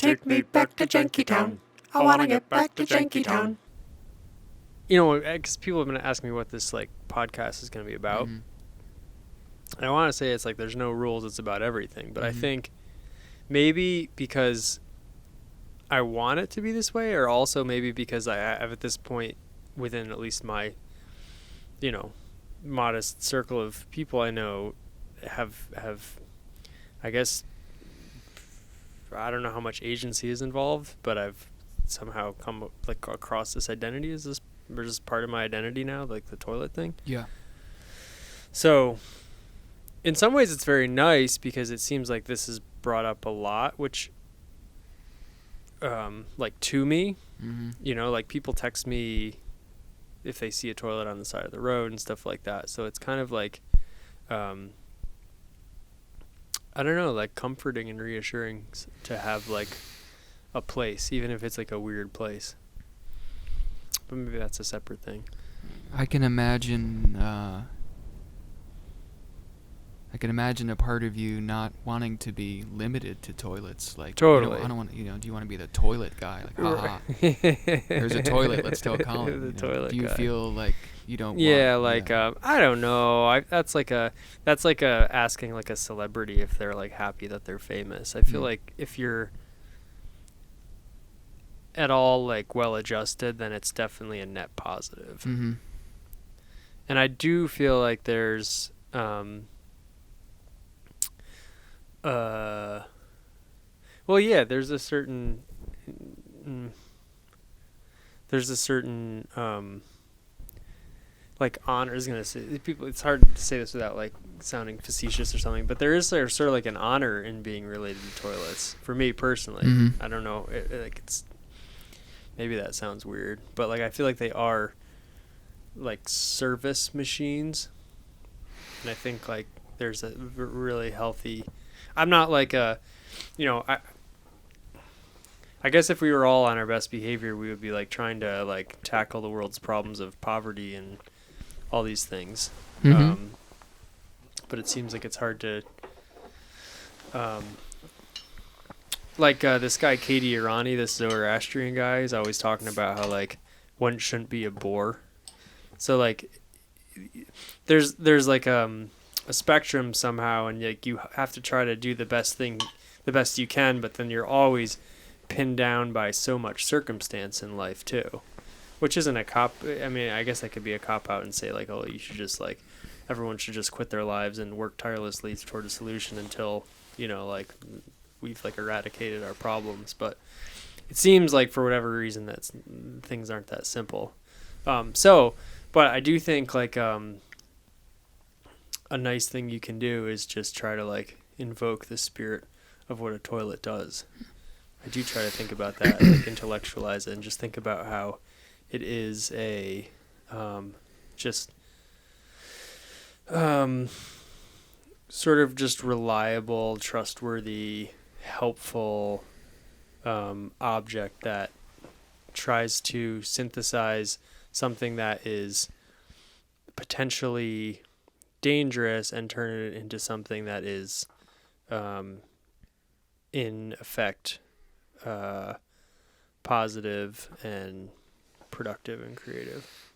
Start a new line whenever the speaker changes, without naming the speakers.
Take me back to Janky Town. I want to get back to Janky Town.
You know, because people have been asking me what this like podcast is going to be about.
Mm-hmm.
And I want to say it's like there's no rules, it's about everything. But I
Mhm.
think maybe because I want it to be this way, or also maybe because I have at this point within at least my, you know, modest circle of people I know have I guess, I don't know how much agency is involved, but I've somehow come like across this identity. Is this just part of my identity now, like the toilet thing?
Yeah.
So in some ways it's very nice because it seems like this is brought up a lot, which like to me,
Mm-hmm.
you know, like people text me if they see a toilet on the side of the road and stuff like that. So it's kind of like I don't know, like comforting and reassuring to have like a place, even if it's like a weird place. But maybe that's a separate thing.
I can imagine a part of you not wanting to be limited to toilets. Like,
Totally.
I don't want. Do you want to be the toilet guy? Like, haha, there's a toilet. Let's tell Colin.
The toilet
Do you
guy.
feel like you don't?
Yeah,
want,
like
yeah.
I don't know. That's like a asking like a celebrity if they're like happy that they're famous. I feel like if you're at all like well adjusted, then it's definitely a net positive.
Mm-hmm.
And I do feel like there's well, yeah, there's a certain like honor is gonna say people. It's hard to say this without like sounding facetious or something, but there is sort of like an honor in being related to toilets for me personally.
Mm-hmm.
I don't know, like it's maybe that sounds weird, but like I feel like they are like service machines, and I think like there's a really healthy. I'm not like a, you know, I guess if we were all on our best behavior, we would be like trying to like tackle the world's problems of poverty and all these things.
Mm-hmm.
But it seems like it's hard to, like this guy Katie Irani, this Zoroastrian guy, is always talking about how like one shouldn't be a bore. So like, there's like a spectrum somehow, and like you have to try to do the best you can, but then you're always pinned down by so much circumstance in life too, which isn't a cop. I mean, I guess that could be a cop out and say like, oh, you should just like, everyone should just quit their lives and work tirelessly toward a solution until, you know, like we've like eradicated our problems. But it seems like for whatever reason that things aren't that simple. But I do think like a nice thing you can do is just try to like invoke the spirit of what a toilet does. I do try to think about that, like intellectualize it, and just think about how it is a sort of just reliable, trustworthy, helpful object that tries to synthesize something that is potentially dangerous and turn it into something that is in effect positive and productive and creative.